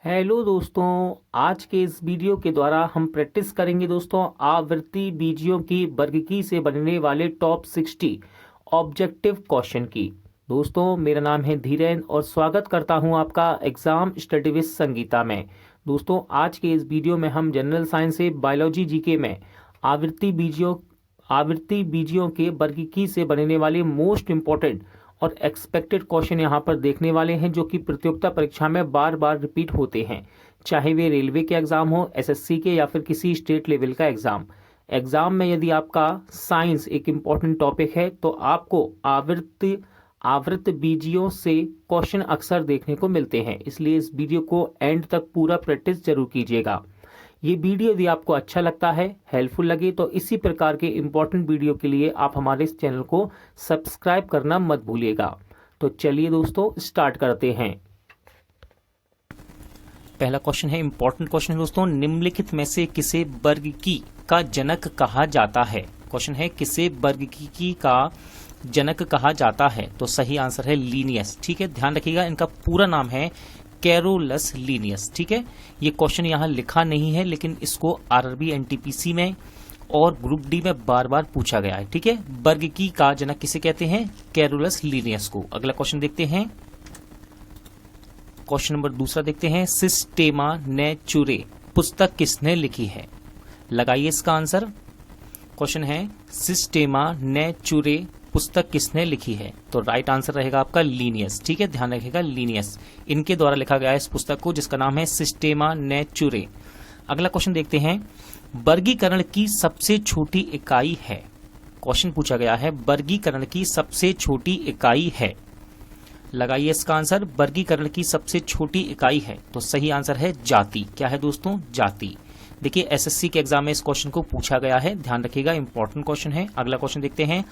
Hello दोस्तों, आज के इस वीडियो के द्वारा हम प्रैक्टिस करेंगे दोस्तों आवर्ती बीजियों की वर्गीकी से बनने वाले टॉप 60 ऑब्जेक्टिव क्वेश्चन की। दोस्तों मेरा नाम है धीरेन और स्वागत करता हूं आपका एग्जाम स्टडी विद संगीता में। दोस्तों आज के इस वीडियो में हम जनरल साइंस से बायोलॉजी जीके में आवर्ती बीजियों के वर्गीकी से बनने वाले मोस्ट इंपॉर्टेंट और एक्सपेक्टेड क्वेश्चन यहाँ पर देखने वाले हैं, जो कि प्रतियोगिता परीक्षा में बार बार रिपीट होते हैं, चाहे वे रेलवे के एग्जाम हो, एसएससी के या फिर किसी स्टेट लेवल का एग्जाम में यदि आपका साइंस एक इम्पॉर्टेंट टॉपिक है तो आपको आवर्त बीजियों से क्वेश्चन अक्सर देखने को मिलते हैं। इसलिए इस वीडियो को एंड तक पूरा प्रैक्टिस जरूर कीजिएगा। ये वीडियो यदि आपको अच्छा लगता है, हेल्पफुल लगे, तो इसी प्रकार के इम्पोर्टेंट वीडियो के लिए आप हमारे इस चैनल को सब्सक्राइब करना मत भूलिएगा। तो चलिए दोस्तों स्टार्ट करते हैं। पहला क्वेश्चन है इम्पोर्टेंट क्वेश्चन दोस्तों, निम्नलिखित में से किसे वर्गीकी का जनक कहा जाता है। क्वेश्चन है किसे वर्गीकी का जनक कहा जाता है, तो सही आंसर है लीनियस। ठीक है, ध्यान रखिएगा इनका पूरा नाम है कैरोलस लीनियस। ठीक है, ये क्वेश्चन यहाँ लिखा नहीं है, लेकिन इसको आरआरबी एनटीपीसी में और ग्रुप डी में बार बार पूछा गया है। ठीक है, वर्गीकी का जनक किसे कहते हैं? कैरोलस लीनियस को। अगला क्वेश्चन देखते हैं, क्वेश्चन नंबर दूसरा देखते हैं, सिस्टेमा नेचुरे पुस्तक किसने लिखी है? लगाइए इसका आंसर। क्वेश्चन है सिस्टेमा नेचुरे पुस्तक किसने लिखी है, तो राइट आंसर रहेगा आपका लीनियस। ठीक है, ध्यान रखिएगा लीनियस इनके द्वारा लिखा गया है इस पुस्तक को, जिसका नाम है सिस्टेमा नेचुरे। अगला क्वेश्चन देखते हैं, वर्गीकरण की सबसे छोटी इकाई है। क्वेश्चन पूछा गया है वर्गीकरण की सबसे छोटी इकाई है। लगाइए इसका आंसर। वर्गीकरण की सबसे छोटी इकाई है, तो सही आंसर है जाति। क्या है दोस्तों? जाति। देखिए एसएससी के एग्जाम में इस क्वेश्चन को पूछा गया है, ध्यान रखिएगा, इंपॉर्टेंट क्वेश्चन है। अगला क्वेश्चन देखते हैं,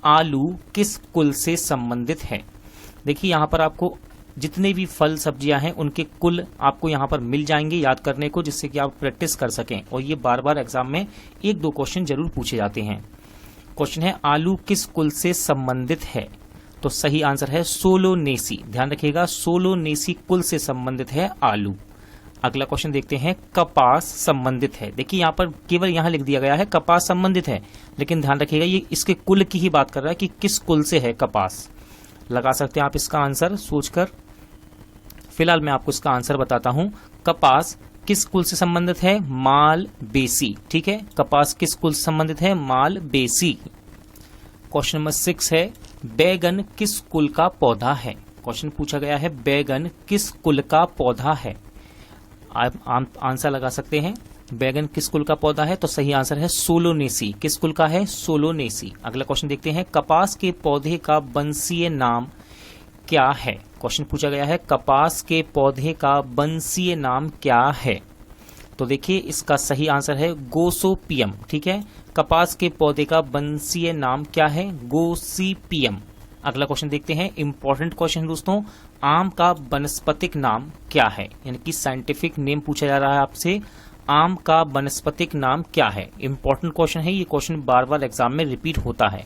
आलू किस कुल से संबंधित है? देखिए यहाँ पर आपको जितने भी फल सब्जियां हैं उनके कुल आपको यहाँ पर मिल जाएंगे याद करने को, जिससे कि आप प्रैक्टिस कर सकें, और ये बार बार एग्जाम में एक दो क्वेश्चन जरूर पूछे जाते हैं। क्वेश्चन है आलू किस कुल से संबंधित है, तो सही आंसर है सोलोनेसी। ध्यान रखिएगा, सोलोनेसी कुल से संबंधित है आलू। अगला क्वेश्चन देखते हैं, कपास संबंधित है। देखिए यहाँ पर केवल यहाँ लिख दिया गया है कपास संबंधित है, लेकिन ध्यान रखिएगा ये इसके कुल की ही बात कर रहा है कि किस कुल से है कपास। लगा सकते हैं आप इसका आंसर सोचकर। फिलहाल मैं आपको इसका आंसर बताता हूं। कपास किस कुल से संबंधित है? मालवेसी। ठीक है, कपास किस कुल से संबंधित है? मालवेसी। क्वेश्चन नंबर 6 है, बैगन किस कुल का पौधा है? क्वेश्चन पूछा गया है बैगन किस कुल का पौधा है। आप आंसर लगा सकते हैं, बैगन किस कुल का पौधा है, तो सही आंसर है सोलोनेसी। किस कुल का है? सोलोनेसी। अगला क्वेश्चन देखते हैं, कपास के पौधे का वंशीय नाम क्या है? क्वेश्चन पूछा गया है कपास के पौधे का वंशीय नाम क्या है, तो देखिए इसका सही आंसर है गोसिपियम। ठीक है, कपास के पौधे का वंशीय नाम क्या है? गोसिपियम। अगला क्वेश्चन देखते हैं, इंपॉर्टेंट क्वेश्चन दोस्तों, आम का वनस्पतिक नाम क्या है? यानी कि साइंटिफिक नेम पूछा जा रहा है आपसे, आम का वनस्पतिक नाम क्या है? इंपॉर्टेंट क्वेश्चन है, ये क्वेश्चन बार बार एग्जाम में रिपीट होता है।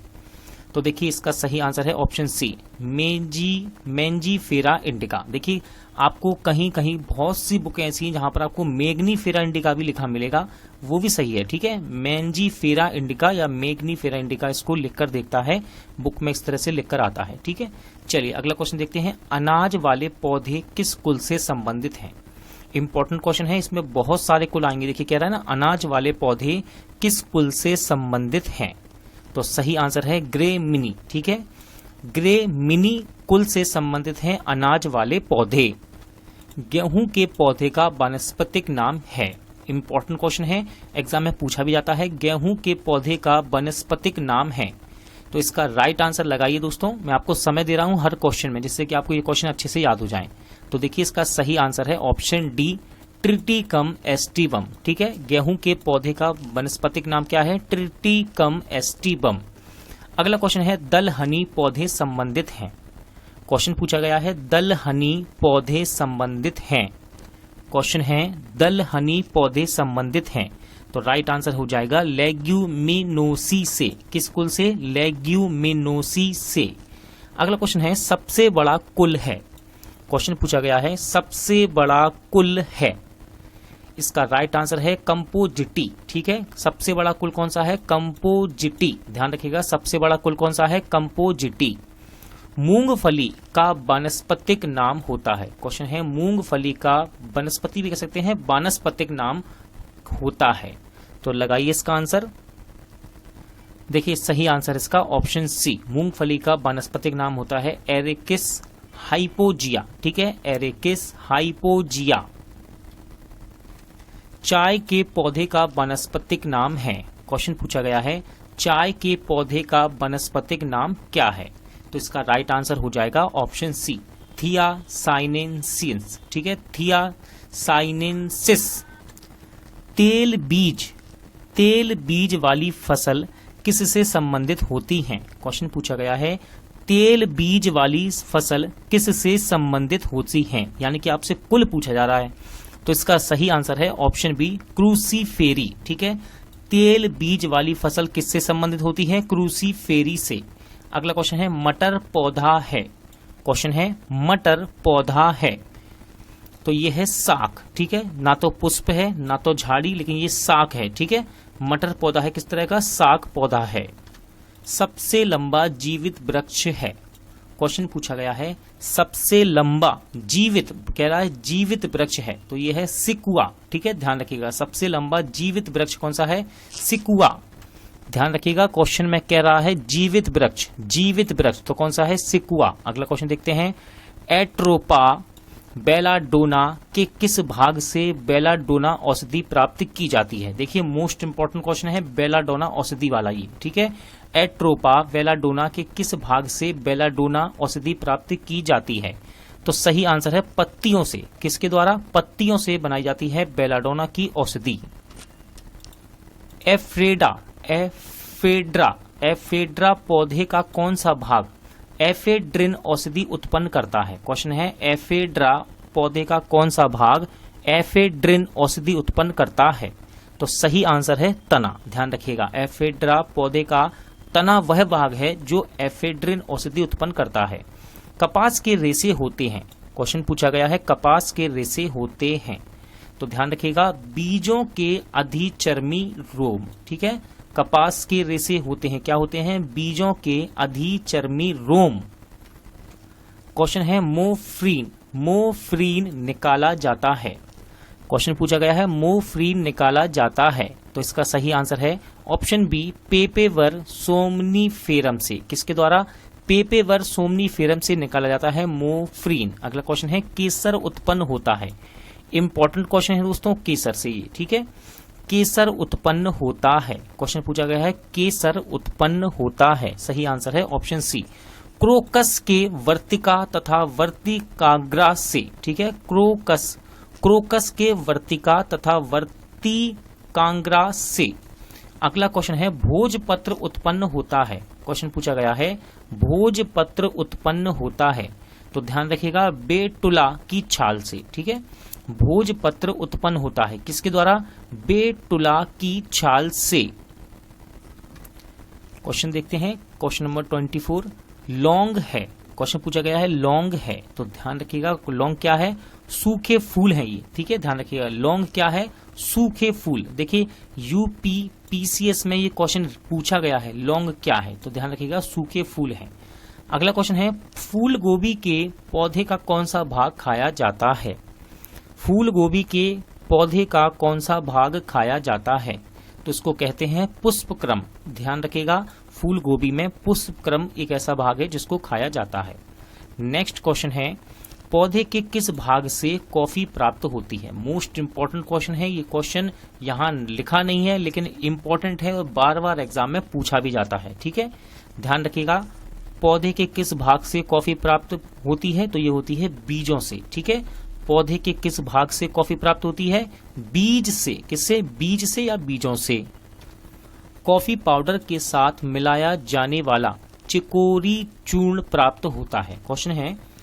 तो देखिए इसका सही आंसर है ऑप्शन सी, मैंजीफेरा इंडिका। देखिए आपको कहीं कहीं बहुत सी बुक ऐसी हैं जहां पर आपको मैग्नीफेरा इंडिका भी लिखा मिलेगा, वो भी सही है। ठीक है, मैंजीफेरा इंडिका या मैग्नीफेरा इंडिका इसको लिखकर देखता है, बुक में इस तरह से लिखकर आता है। ठीक है, चलिए अगला क्वेश्चन देखते हैं, अनाज वाले पौधे किस कुल से संबंधित हैं? इंपॉर्टेंट क्वेश्चन है, इसमें बहुत सारे कुल आएंगे। देखिए कह रहा है ना, अनाज वाले पौधे किस कुल से संबंधित हैं, तो सही आंसर है ग्रेमिनी। ठीक है, ग्रेमिनी कुल से संबंधित हैं अनाज वाले पौधे। गेहूं के पौधे का वानस्पतिक नाम है। इंपॉर्टेंट क्वेश्चन है, एग्जाम में पूछा भी जाता है, गेहूं के पौधे का वानस्पतिक नाम है, तो इसका राइट आंसर लगाइए दोस्तों। मैं आपको समय दे रहा हूं हर क्वेश्चन में, जिससे कि आपको ये क्वेश्चन अच्छे से याद हो जाए। तो देखिए इसका सही आंसर है ऑप्शन डी, ट्रिटिकम एस्टिवम। ठीक है, गेहूं के पौधे का वनस्पतिक नाम क्या है? Triticum aestivum. अगला क्वेश्चन है, दलहनी पौधे संबंधित हैं। क्वेश्चन पूछा गया है दलहनी पौधे संबंधित हैं। क्वेश्चन है दलहनी पौधे संबंधित हैं, तो राइट आंसर हो जाएगा लेग्यूमिनोसी से। किस कुल से? लेग्यूमिनोसी से। अगला क्वेश्चन है, सबसे बड़ा कुल है। क्वेश्चन पूछा गया है सबसे बड़ा कुल है। इसका राइट आंसर है कंपोजिटी। ठीक है, सबसे बड़ा कुल कौन सा है? कंपोजिटी। ध्यान रखिएगा, सबसे बड़ा कुल कौन सा है? कंपोजिटी। मूंगफली का वानस्पतिक नाम होता है। क्वेश्चन है मूंगफली का वनस्पति भी कह सकते हैं, वानस्पतिक नाम होता है। तो लगाइए इसका आंसर। देखिए सही आंसर इसका ऑप्शन सी, मूंगफली का वानस्पतिक नाम होता है एरेकिस हाइपोजिया। ठीक है, एरेकिस हाइपोजिया। चाय के पौधे का वानस्पतिक नाम है। क्वेश्चन पूछा गया है चाय के पौधे का वानस्पतिक नाम क्या है? तो इसका राइट आंसर हो जाएगा ऑप्शन सी, थियासाइनेंसिस। ठीक है, थियासाइनेंसिस। तेल बीज वाली फसल किससे संबंधित होती हैं? क्वेश्चन पूछा गया है तेल बीज वाली फसल किससे संबंधित होती हैं, यानी कि आपसे कुल पूछा जा रहा है। तो इसका सही आंसर है ऑप्शन बी, क्रूसीफेरी। ठीक है, तेल बीज वाली फसल किससे संबंधित होती है? क्रूसीफेरी से। अगला क्वेश्चन है मटर पौधा है। क्वेश्चन है मटर पौधा है, तो ये है शाख। ठीक है, ना तो पुष्प है ना तो झाड़ी, लेकिन ये शाख है। ठीक है, मटर पौधा है किस तरह का? शाख पौधा है। सबसे लंबा जीवित वृक्ष है। क्वेश्चन पूछा गया है सबसे लंबा जीवित, कह रहा है जीवित वृक्ष है, तो ये है सिकुआ। ठीक है, ध्यान रखिएगा, सबसे लंबा जीवित वृक्ष कौन सा है? सिकुआ। ध्यान रखिएगा, क्वेश्चन में कह रहा है जीवित वृक्ष, जीवित वृक्ष तो कौन सा है? सिकुआ। अगला क्वेश्चन देखते हैं एट्रोपा बेलाडोना के किस भाग से बेलाडोना औषधि प्राप्त की जाती है? देखिए मोस्ट इंपॉर्टेंट क्वेश्चन है बेलाडोना औषधि वाला ये। ठीक है, एट्रोपा बेलाडोना के किस भाग से बेलाडोना औषधि प्राप्त की जाती है? तो सही आंसर है पत्तियों से। किसके द्वारा? पत्तियों से बनाई जाती है बेलाडोना की औषधि। एफेड्रा पौधे का कौन सा भाग एफेड्रिन औषधि उत्पन्न करता है? क्वेश्चन है एफेड्रा पौधे का कौन सा भाग एफेड्रिन औषधि उत्पन्न करता है? तो सही आंसर है तना। ध्यान रखिएगा, एफेड्रा पौधे का तना वह भाग है जो एफेड्रिन औषधि उत्पन्न करता है। कपास के रेशे होते हैं। क्वेश्चन पूछा गया है कपास के रेशे होते हैं, तो ध्यान रखिएगा बीजों के अधिचर्मी रोम। ठीक है, कपास के रेशे होते हैं, क्या होते हैं? बीजों के अधिचर्मी रोम। क्वेश्चन है मोफ्रीन निकाला जाता है। क्वेश्चन पूछा गया है मोफ्रीन निकाला जाता है, तो इसका सही आंसर है ऑप्शन बी, पेपेवर सोमनीफेरम से। किसके द्वारा? पेपेवर सोमनीफेरम से निकाला जाता है मोफ्रीन। अगला क्वेश्चन है केसर उत्पन्न होता है। इंपॉर्टेंट क्वेश्चन है दोस्तों केसर से ये। ठीक है, केसर उत्पन्न होता है। क्वेश्चन पूछा गया है केसर उत्पन्न होता है, सही आंसर है ऑप्शन सी, क्रोकस के वर्तिका तथा वर्तिकाग्रा से। ठीक है, क्रोकस के वर्तिका तथा वर्तिकाग्रा से। अगला क्वेश्चन है भोजपत्र उत्पन्न होता है। क्वेश्चन पूछा गया है भोजपत्र उत्पन्न होता है, तो ध्यान रखिएगा बेटुला की छाल से। ठीक है, भोजपत्र उत्पन्न होता है किसके द्वारा? बेटुला की छाल से। क्वेश्चन देखते हैं क्वेश्चन नंबर 24, लौंग है। क्वेश्चन पूछा गया है लौंग है, तो ध्यान रखिएगा लौंग क्या है? सूखे फूल है ये। ठीक है, ध्यान रखिएगा लौंग क्या है? सूखे फूल। देखिए यूपी पीसीएस में ये क्वेश्चन पूछा गया है लौंग क्या है, तो ध्यान रखिएगा सूखे फूल है। अगला क्वेश्चन है फूल गोभी के पौधे का कौन सा भाग खाया जाता है? फूल गोभी के पौधे का कौन सा भाग खाया जाता है? तो इसको कहते हैं पुष्पक्रम। ध्यान रखिएगा फूल गोभी में पुष्पक्रम एक ऐसा भाग है जिसको खाया जाता है। नेक्स्ट क्वेश्चन है पौधे के किस भाग से कॉफी प्राप्त होती है? मोस्ट इंपॉर्टेंट क्वेश्चन है ये। क्वेश्चन यहाँ लिखा नहीं है लेकिन इंपॉर्टेंट है और बार बार एग्जाम में पूछा भी जाता है। ठीक है, ध्यान रखिएगा पौधे के किस भाग से कॉफी प्राप्त होती है? तो ये होती है बीजों से। ठीक है, पौधे के किस भाग से कॉफी प्राप्त होती है? बीज से। किससे? बीज से या बीजों से। कॉफी पाउडर के साथ मिलाया जाने वाला चिकोरी चूर्ण प्राप्त होता है। क्वेश्चन है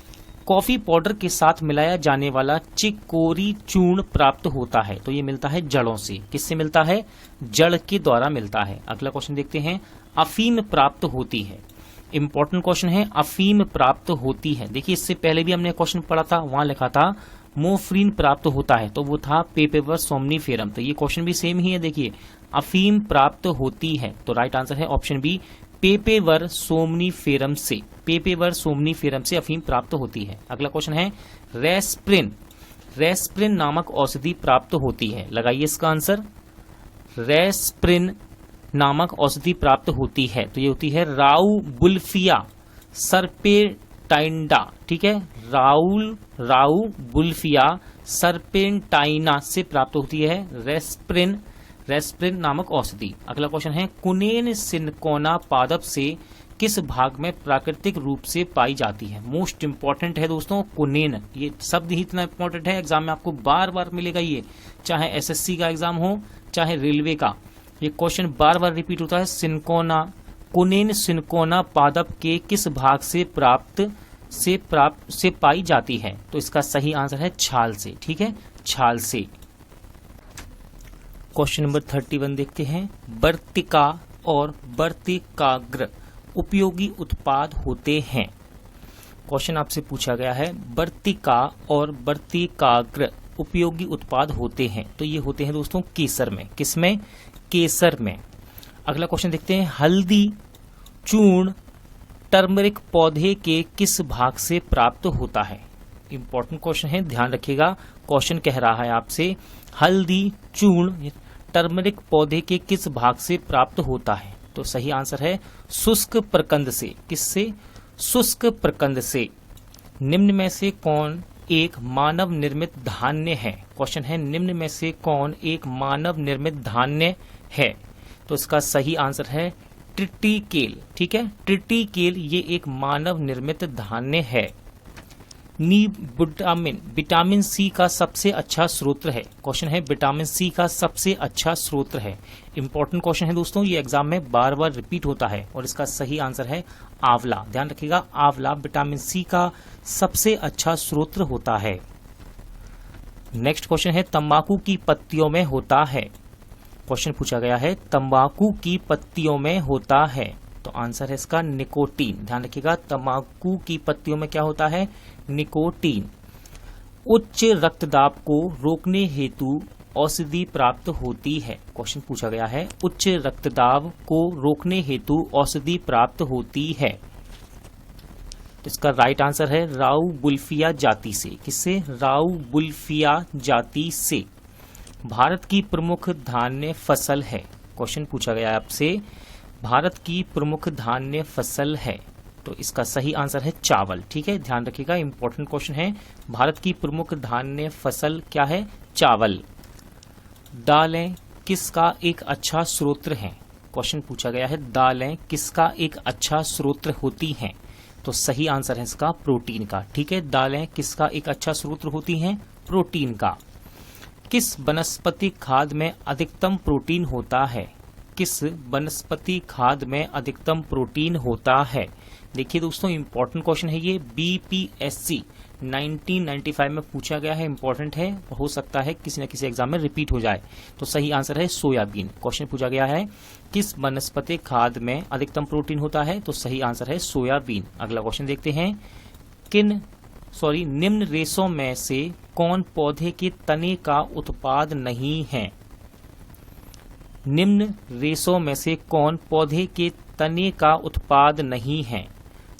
कॉफी पाउडर के साथ मिलाया जाने वाला चिकोरी चूर्ण प्राप्त होता है, तो ये मिलता है जड़ों से। किससे मिलता है? जड़ के द्वारा मिलता है। अगला क्वेश्चन देखते हैं अफीम प्राप्त होती है। इंपॉर्टेंट क्वेश्चन है, अफीम प्राप्त होती है। देखिए इससे पहले भी हमने क्वेश्चन पढ़ा था, वहां लिखा था मोफ्रीन प्राप्त होता है, तो वो था पेपेवर सोमनीफेरम। तो ये क्वेश्चन भी सेम ही है। देखिए अफीम प्राप्त होती है, तो राइट आंसर है ऑप्शन बी, पेपेवर सोमनीफेरम से। पेपेवर सोमनीफेरम से अफीम प्राप्त होती है। अगला क्वेश्चन है, रेस्प्रिन, रेस्प्रिन नामक औषधि प्राप्त होती है। लगाइए इसका आंसर, रेस्प्रिन नामक औषधि प्राप्त होती है, तो ये होती है राउबुल्फिया सर्पेंटाइना। ठीक है, राउबुल्फिया सर्पेंटाइना से प्राप्त होती है रेस्प्रिन, रेस्प्रिन नामक औषधि। अगला क्वेश्चन है, कुनेन सिनकोना पादप से किस भाग में प्राकृतिक रूप से पाई जाती है। मोस्ट इंपॉर्टेंट है दोस्तों कुनेन, ये शब्द ही इतना इंपॉर्टेंट है, एग्जाम में आपको बार बार मिलेगा ये, चाहे एसएससी का एग्जाम हो चाहे रेलवे का, ये क्वेश्चन बार बार रिपीट होता है। सिनकोना, कुनेन सिनकोना पादप के किस भाग से पाई जाती है, तो इसका सही आंसर है छाल से। ठीक है, छाल से। क्वेश्चन नंबर 31 देखते हैं, वर्तिका और वर्तिकाग्र उपयोगी उत्पाद होते हैं। क्वेश्चन आपसे पूछा गया है, वर्तिका और वर्तिकाग्र उपयोगी उत्पाद होते हैं, तो ये होते हैं दोस्तों केसर में। किसमें? केसर में। अगला क्वेश्चन देखते हैं, हल्दी चूर्ण टर्मरिक पौधे के किस भाग से प्राप्त होता है। इंपॉर्टेंट क्वेश्चन है, ध्यान रखिएगा। क्वेश्चन कह रहा है आपसे, हल्दी चूर्ण टर्मरिक पौधे के किस भाग से प्राप्त होता है, तो सही आंसर है शुष्क प्रकंद से। किससे? शुष्क प्रकंद से। निम्न में से कौन एक मानव निर्मित धान्य है। क्वेश्चन है, निम्न में से कौन एक मानव निर्मित धान्य है, तो इसका सही आंसर है ट्रिटिकेल। ठीक है, ट्रिटिकेल ये एक मानव निर्मित धान्य है। विटामिन, विटामिन सी का सबसे अच्छा स्रोत है। क्वेश्चन है, विटामिन सी का सबसे अच्छा स्रोत है। इंपॉर्टेंट क्वेश्चन है दोस्तों, ये एग्जाम में बार बार रिपीट होता है, और इसका सही आंसर है आंवला। ध्यान रखिएगा, आंवला विटामिन सी का सबसे अच्छा स्रोत होता है। नेक्स्ट क्वेश्चन है, तंबाकू की पत्तियों में होता है। क्वेश्चन पूछा गया है, तंबाकू की पत्तियों में होता है, तो आंसर है इसका निकोटीन। ध्यान रखिएगा, तंबाकू की पत्तियों में क्या होता है? निकोटीन। उच्च रक्तदाब को रोकने हेतु औषधि प्राप्त होती है। क्वेश्चन पूछा गया है, उच्च रक्तदाब को रोकने हेतु औषधि प्राप्त होती है, तो इसका राइट आंसर है राउबुल्फिया जाति से। किससे? राउबुल्फिया जाति से। भारत की प्रमुख धान्य फसल है। क्वेश्चन पूछा गया है आपसे, भारत की प्रमुख धान्य फसल है, तो इसका सही आंसर है चावल। ठीक है, ध्यान रखिएगा, इंपॉर्टेंट क्वेश्चन है। भारत की प्रमुख धान्य फसल क्या है? चावल। दालें किसका एक अच्छा स्रोत है। क्वेश्चन पूछा गया है, दालें किसका एक अच्छा स्रोत होती हैं, तो सही आंसर है इसका प्रोटीन का। ठीक है, दालें किसका एक अच्छा स्रोत होती हैं? प्रोटीन का। किस वनस्पति खाद में अधिकतम प्रोटीन होता है? किस वनस्पति खाद में अधिकतम प्रोटीन होता है? देखिए दोस्तों, इंपॉर्टेंट क्वेश्चन है ये, बीपीएससी 1995 में पूछा गया है, इंपॉर्टेंट है, हो सकता है किसी न किसी एग्जाम में रिपीट हो जाए, तो सही आंसर है सोयाबीन। क्वेश्चन पूछा गया है, किस वनस्पति खाद में अधिकतम प्रोटीन होता है, तो सही आंसर है सोयाबीन। अगला क्वेश्चन देखते हैं, निम्न रेशों में से कौन पौधे के तने का उत्पाद नहीं है। निम्न रेशों में से कौन पौधे के तने का उत्पाद नहीं है,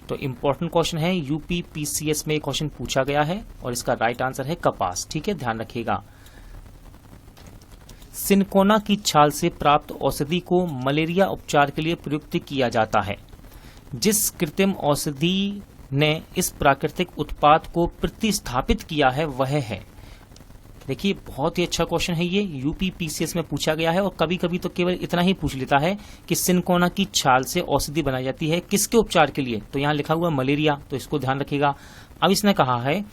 तो इंपॉर्टेंट क्वेश्चन है, यूपीपीसीएस में क्वेश्चन पूछा गया है, और इसका राइट आंसर है कपास। ठीक है, ध्यान रखिएगा। सिनकोना की छाल से प्राप्त औषधि को मलेरिया उपचार के लिए प्रयुक्त किया जाता है। जिस कृत्रिम औषधि ने इस प्राकृतिक उत्पाद को प्रतिस्थापित किया है वह है। देखिए, बहुत ही अच्छा क्वेश्चन है ये, यूपीपीसीएस में पूछा गया है, और कभी कभी तो केवल इतना ही पूछ लेता है कि सिनकोना की छाल से औषधि बनाई जाती है, किसके उपचार के लिए, तो यहाँ लिखा हुआ मलेरिया, तो इसको ध्यान रखिएगा। अब इसने कहा है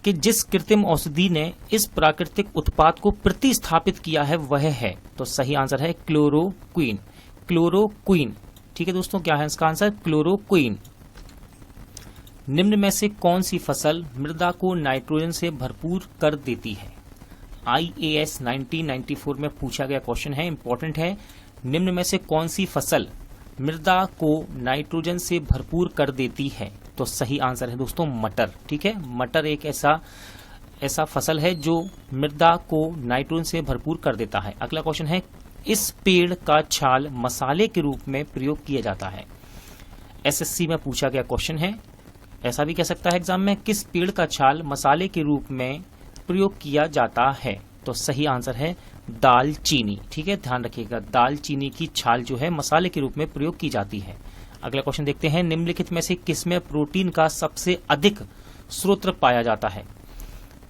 कि जिस कृत्रिम औषधि ने इस प्राकृतिक उत्पाद को प्रतिस्थापित किया है वह है, तो सही आंसर है क्लोरोक्विन। क्लोरोक्विन। ठीक है दोस्तों, क्या है इसका आंसर? क्लोरोक्विन। निम्न में से कौन सी फसल मृदा को नाइट्रोजन से भरपूर कर देती है। IAS 1994 में पूछा गया क्वेश्चन है, इंपॉर्टेंट है। निम्न में से कौन सी फसल मृदा को नाइट्रोजन से भरपूर कर देती है? तो सही आंसर है दोस्तों मटर। ठीक है, मटर एक ऐसा फसल है जो मृदा को नाइट्रोजन से भरपूर कर देता है। अगला क्वेश्चन है, इस पेड़ का छाल मसाले के रूप में प्रयोग किया जाता है? एसएससी में पूछा गया क्वेश्चन है, ऐसा भी कह सकता है एग्जाम में, किस पेड़ का छाल मसाले के रूप में प्रयोग किया जाता है? तो सही आंसर है दालचीनी। ठीक है, ध्यान रखिएगा, दालचीनी की छाल जो है मसाले के रूप में प्रयोग की जाती है। अगला क्वेश्चन देखते हैं, निम्नलिखित में से किसमें प्रोटीन का सबसे अधिक स्रोत पाया जाता है?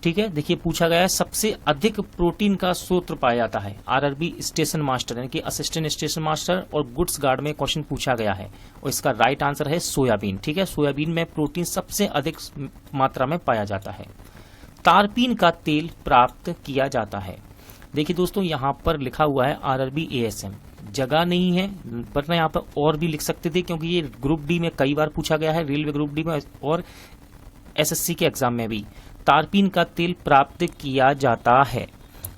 ठीक है, देखिए पूछा गया है सबसे अधिक प्रोटीन का स्रोत पाया जाता है। आरआरबी स्टेशन मास्टर यानी कि असिस्टेंट स्टेशन मास्टर और गुड्स गार्ड में क्वेश्चन पूछा गया है और इसका राइट आंसर है सोयाबीन। ठीक है, सोयाबीन में प्रोटीन सबसे अधिक मात्रा में पाया जाता है। तारपीन का तेल प्राप्त किया जाता है? देखिए दोस्तों, यहाँ पर लिखा हुआ है आरआरबी एएसएम, जगह नहीं है वरना यहाँ पर और भी लिख सकते थे, क्योंकि ये ग्रुप डी में कई बार पूछा गया है, रेलवे ग्रुप डी में और एसएससी के एग्जाम में भी। तारपीन का तेल प्राप्त किया जाता है?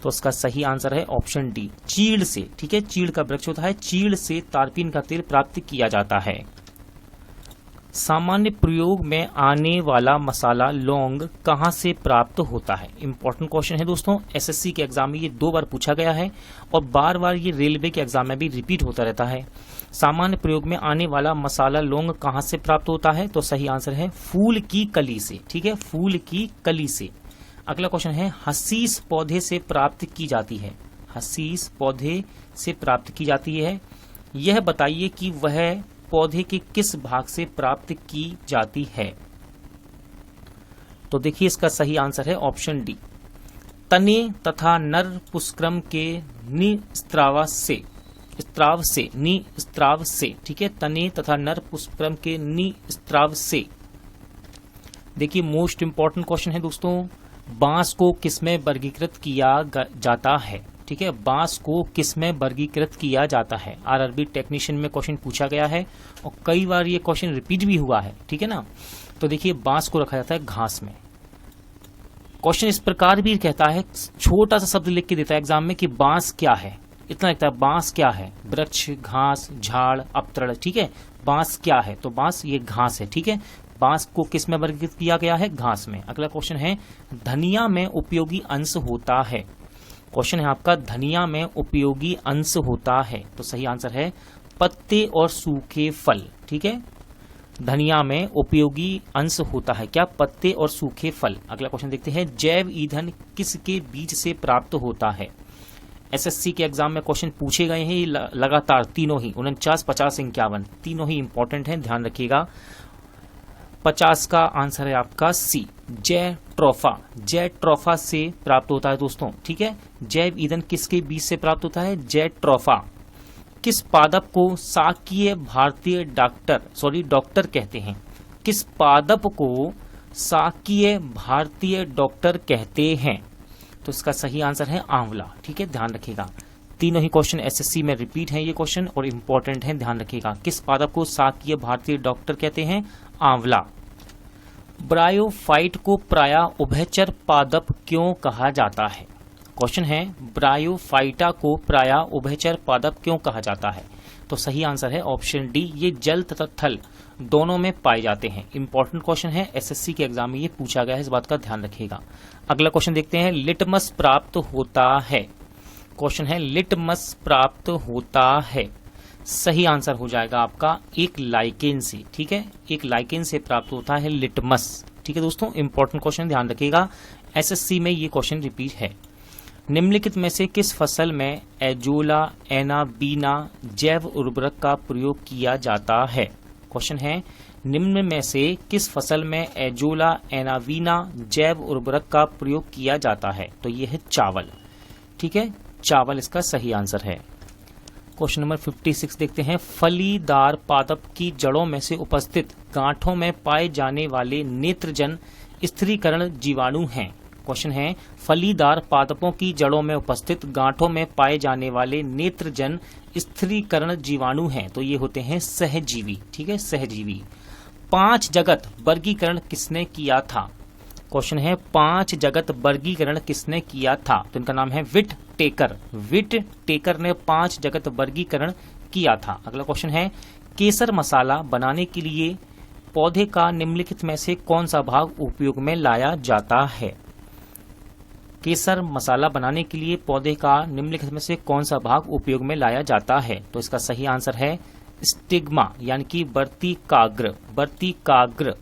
तो उसका सही आंसर है ऑप्शन डी, चीड़ से। ठीक है, चीड़ का वृक्ष होता है, चीड़ से तारपीन का तेल प्राप्त किया जाता है। सामान्य प्रयोग में आने वाला मसाला लौंग कहां से प्राप्त होता है? इंपॉर्टेंट क्वेश्चन है दोस्तों, एसएससी के एग्जाम में ये 2 बार पूछा गया है और बार बार ये रेलवे के एग्जाम में भी रिपीट होता रहता है। सामान्य प्रयोग में आने वाला मसाला लौंग कहां से प्राप्त होता है? तो सही आंसर है फूल की कली से। ठीक है, फूल की कली से। अगला क्वेश्चन है, हसीस पौधे से प्राप्त की जाती है? हसीस पौधे से प्राप्त की जाती है, यह बताइए कि वह पौधे के किस भाग से प्राप्त की जाती है? तो देखिए इसका सही आंसर है ऑप्शन डी, तने तथा नर पुष्करम के निस्त्राव से। ठीक है, तने तथा नर पुष्करम के निस्त्राव से। देखिए मोस्ट इंपॉर्टेंट क्वेश्चन है दोस्तों, बांस को किसमें वर्गीकृत किया जाता है? ठीक है, बांस को किसमें वर्गीकृत किया जाता है? आरआरबी टेक्नीशियन में क्वेश्चन पूछा गया है और कई बार ये क्वेश्चन रिपीट भी हुआ है। ठीक है ना, तो देखिए बांस को रखा जाता है घास में। क्वेश्चन इस प्रकार भी कहता है, छोटा सा शब्द लिख के देता है एग्जाम में कि बांस क्या है, इतना लिखता है बांस क्या है, वृक्ष, घास, झाड़, अपतरण। ठीक है, बांस क्या है? तो बांस ये घास है। ठीक है, बांस को किस में वर्गीकृत किया गया है? घास में। अगला क्वेश्चन है, धनिया में उपयोगी अंश होता है? क्वेश्चन है आपका, धनिया में उपयोगी अंश होता है? तो सही आंसर है पत्ते और सूखे फल। ठीक है, धनिया में उपयोगी अंश होता है क्या? पत्ते और सूखे फल। अगला क्वेश्चन देखते हैं, जैव ईंधन किसके बीज से प्राप्त होता है? एसएससी के एग्जाम में क्वेश्चन पूछे गए हैं लगातार, तीनों ही 49, 50, 51, तीनों ही इंपॉर्टेंट हैं, ध्यान रखिएगा। 50 का आंसर है आपका सी, जैट्रोफा। जैट्रोफा से प्राप्त होता है दोस्तों। ठीक है, जैव ईंधन किसके बीज से प्राप्त होता है? जैट्रोफा। किस पादप को शाकीय भारतीय डॉक्टर कहते हैं? किस पादप को शाकीय भारतीय डॉक्टर कहते हैं? तो इसका सही आंसर है आंवला। ठीक है, ध्यान रखिएगा, तीनों ही क्वेश्चन एसएससी में रिपीट हैं ये क्वेश्चन और इंपॉर्टेंट हैं, ध्यान रखिएगा। किस पादप को शाकीय भारतीय डॉक्टर कहते हैं? आंवला। ब्रायोफाइट को प्रायः उभयचर पादप क्यों कहा जाता है? क्वेश्चन है, ब्रायोफाइटा को प्रायः उभयचर पादप क्यों कहा जाता है? तो सही आंसर है ऑप्शन डी, ये जल तथा थल दोनों में पाए जाते हैं। इंपॉर्टेंट क्वेश्चन है, एसएससी के एग्जाम में ये पूछा गया है, इस बात का ध्यान रखिएगा। अगला क्वेश्चन देखते हैं, लिटमस प्राप्त होता है? क्वेश्चन है, लिटमस प्राप्त होता है, सही आंसर हो जाएगा आपका एक लाइकेन से। ठीक है, एक लाइकेन से प्राप्त होता है लिटमस। ठीक है दोस्तों, इंपॉर्टेंट क्वेश्चन, ध्यान रखिएगा, एसएससी में ये क्वेश्चन रिपीट है। निम्नलिखित में से किस फसल में एजोला एनाबीना जैव उर्वरक का प्रयोग किया जाता है? क्वेश्चन है, निम्न में से किस फसल में एजोला एनाबीना जैव उर्वरक का प्रयोग किया जाता है? तो ये है चावल। ठीक है, चावल इसका सही आंसर है। क्वेश्चन नंबर 56 देखते हैं, फलीदार पादप की जड़ों में से उपस्थित गांठों में पाए जाने वाले नेत्रजन स्थिरीकरण जीवाणु हैं? क्वेश्चन है, फलीदार पादपों की जड़ों में उपस्थित गांठों में पाए जाने वाले नेत्रजन स्थिरीकरण जीवाणु हैं? तो ये होते हैं सहजीवी। ठीक है, सहजीवी। 5 जगत वर्गीकरण किसने किया था? क्वेश्चन है, 5 जगत वर्गीकरण किसने किया था? तो इनका नाम है विट टेकर। विट टेकर ने 5 जगत वर्गीकरण किया था। अगला क्वेश्चन है केसर मसाला बनाने के लिए पौधे का निम्नलिखित में से कौन सा भाग उपयोग में लाया जाता है। केसर मसाला बनाने के लिए पौधे का निम्नलिखित में से कौन सा भाग उपयोग में लाया जाता है। तो इसका सही आंसर है स्टिग्मा यानी कि वर्तिकाग्र। वर्तिकाग्र।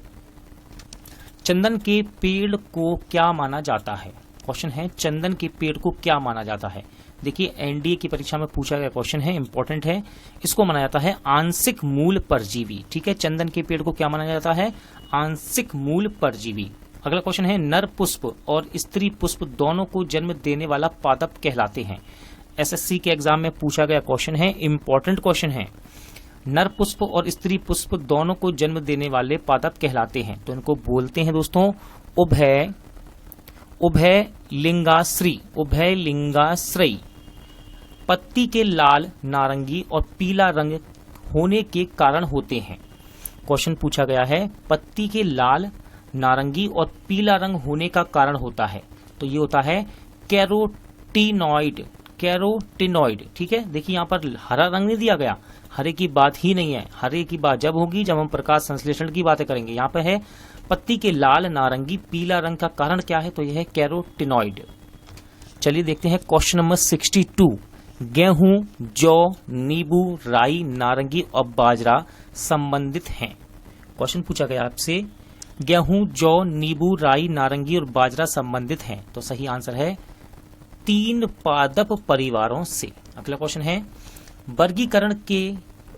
चंदन के पेड़ को क्या माना जाता है। क्वेश्चन है चंदन के पेड़ को क्या माना जाता है। देखिए एनडीए की परीक्षा में पूछा गया क्वेश्चन है, इंपॉर्टेंट है। इसको माना जाता है आंशिक मूल परजीवी। ठीक है, चंदन के पेड़ को क्या माना जाता है, आंशिक मूल परजीवी। अगला क्वेश्चन है नर पुष्प और स्त्री पुष्प दोनों को जन्म देने वाला पादप कहलाते हैं। एसएससी के एग्जाम में पूछा गया क्वेश्चन है, इंपॉर्टेंट क्वेश्चन है। नर पुष्प और स्त्री पुष्प दोनों को जन्म देने वाले पादप कहलाते हैं। तो इनको बोलते हैं दोस्तों उभय लिंगाश्री। उभय लिंगाश्रयी। पत्ती के लाल, नारंगी और पीला रंग होने के कारण होते हैं। क्वेश्चन पूछा गया है पत्ती के लाल, नारंगी और पीला रंग होने का कारण होता है। तो ये होता है कैरोटीनॉइड। कैरोटीनॉइड। ठीक है, देखिए यहाँ पर हरा रंग नहीं दिया गया, हरे की बात ही नहीं है। हरे की बात जब होगी जब हम प्रकाश संश्लेषण की बातें करेंगे। यहाँ पे है पत्ती के लाल, नारंगी, पीला रंग का कारण क्या है, तो यह है कैरोटीनॉइड। चलिए देखते हैं क्वेश्चन नंबर 62। गेहूं, जौ, नींबू, राई, नारंगी और बाजरा संबंधित हैं। क्वेश्चन पूछा गया आपसे गेहूं, जौ, नींबू, राई, नारंगी और बाजरा संबंधित हैं। तो सही आंसर है 3 पादप परिवारों से। अगला क्वेश्चन है वर्गीकरण के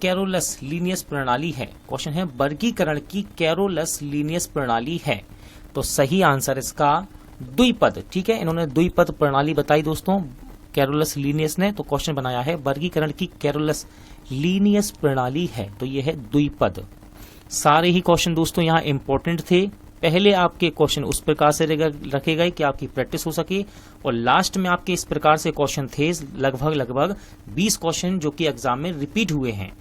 कैरोलस लीनियस प्रणाली है। क्वेश्चन है वर्गीकरण की कैरोलस लीनियस प्रणाली है। तो सही आंसर इसका द्विपद। ठीक है, इन्होंने द्विपद प्रणाली बताई दोस्तों कैरोलस लीनियस ने। तो क्वेश्चन बनाया है वर्गीकरण की कैरोलस लीनियस प्रणाली है, तो यह है द्विपद। सारे ही क्वेश्चन दोस्तों यहाँ इंपॉर्टेंट थे। पहले आपके क्वेश्चन उस प्रकार से रखे गए कि आपकी प्रैक्टिस हो सके, और लास्ट में आपके इस प्रकार से क्वेश्चन थे लगभग 20 क्वेश्चन जो कि एग्जाम में रिपीट हुए हैं।